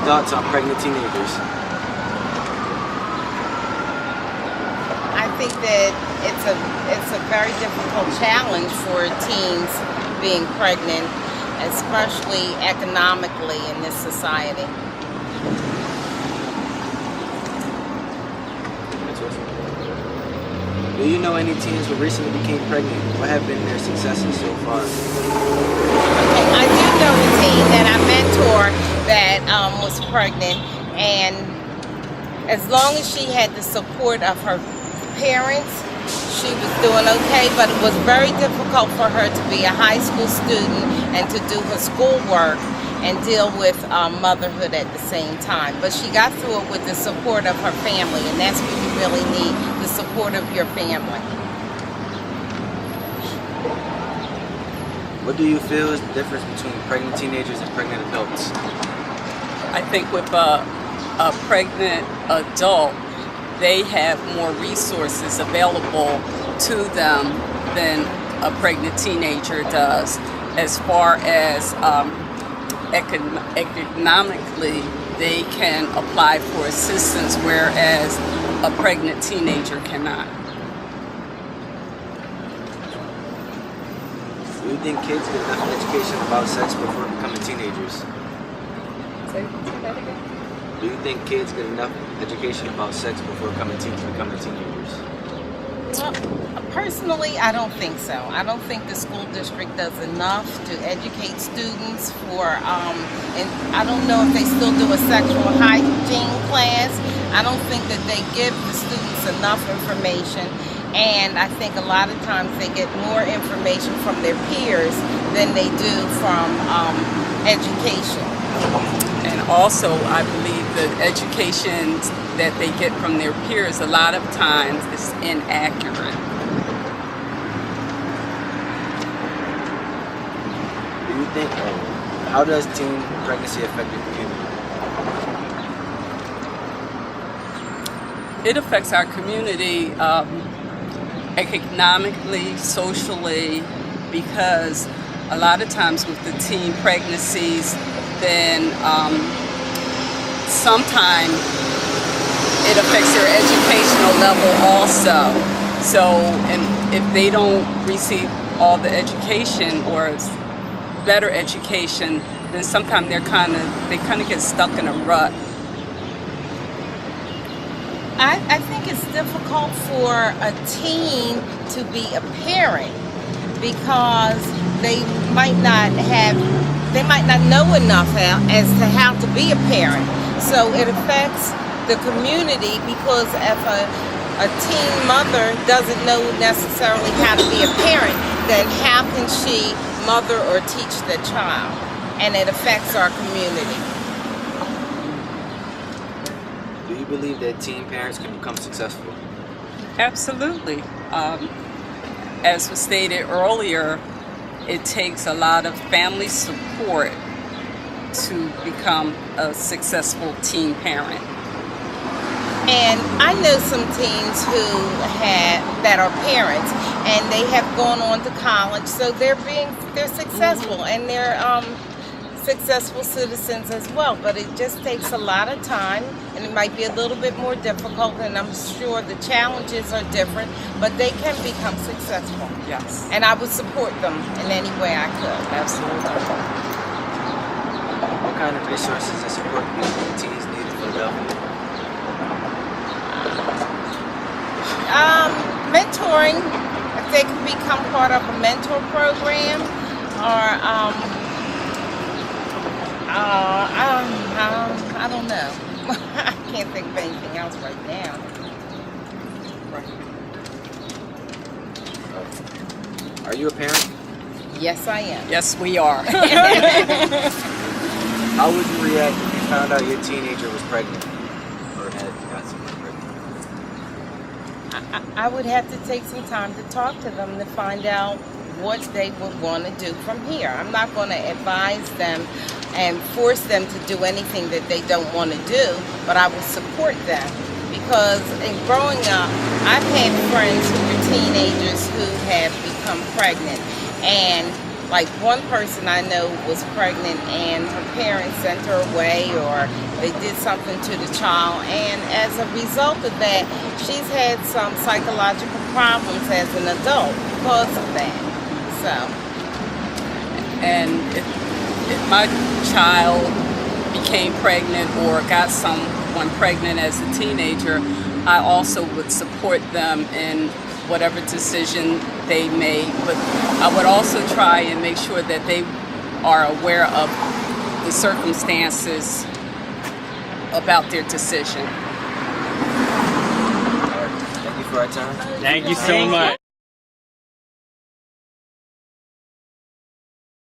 thoughts on pregnant teenagers? I think that it's a very difficult challenge for teens being pregnant, especially economically in this society. Do you know any teens who recently became pregnant? What have been their successes so far? Okay, I do know a teen that I mentor that was pregnant, and as long as she had the support of her parents, she was doing okay, but it was very difficult for her to be a high school student and to do her schoolwork and deal with motherhood at the same time. But she got through it with the support of her family, and that's what you really need, the support of your family. What do you feel is the difference between pregnant teenagers and pregnant adults? I think with a pregnant adult, they have more resources available to them than a pregnant teenager does. As far as economically, they can apply for assistance, whereas a pregnant teenager cannot. Do you think kids get enough education about sex before becoming teenagers? Say that again? Do you think kids get enough education about sex before becoming teenagers? Well, personally, I don't think so. I don't think the school district does enough to educate students for, and I don't know if they still do a sexual hygiene class. I don't think that they give the students enough information, and I think a lot of times they get more information from their peers than they do from education. And also, I believe the education that they get from their peers a lot of times is inaccurate. Do you think, how does teen pregnancy affect your community? It affects our community economically, socially, because a lot of times with the teen pregnancies, then sometimes it affects their educational level also. So, and if they don't receive all the education or better education, then sometimes they kind of get stuck in a rut. I think it's difficult for a teen to be a parent because they might not know enough as to how to be a parent. So it affects the community because if a teen mother doesn't know necessarily how to be a parent, then how can she mother or teach the child? And it affects our community. Do you believe that teen parents can become successful? Absolutely. As was stated earlier, it takes a lot of family support to become a successful teen parent. And I know some teens that are parents, and they have gone on to college, so they're successful, and they're successful citizens as well. But it just takes a lot of time, and it might be a little bit more difficult, and I'm sure the challenges are different, but they can become successful. Yes. And I would support them in any way I could. Absolutely. What kind of resources and support do you think teens need in Philadelphia? Mentoring, if they can become part of a mentor program, or I don't know. I can't think of anything else right now. Are you a parent? Yes, I am. Yes, we are. How would you react if you found out your teenager was pregnant or had got someone pregnant? I would have to take some time to talk to them to find out what they would want to do from here. I'm not going to advise them and force them to do anything that they don't want to do, but I will support them. Because in growing up, I've had friends who were teenagers who have become pregnant, and Like one person I know was pregnant and her parents sent her away, or they did something to the child, and as a result of that, she's had some psychological problems as an adult because of that. So, And if my child became pregnant or got someone pregnant as a teenager, I also would support them in whatever decision they made, but I would also try and make sure that they are aware of the circumstances about their decision. Thank you for our time. Thank you so much.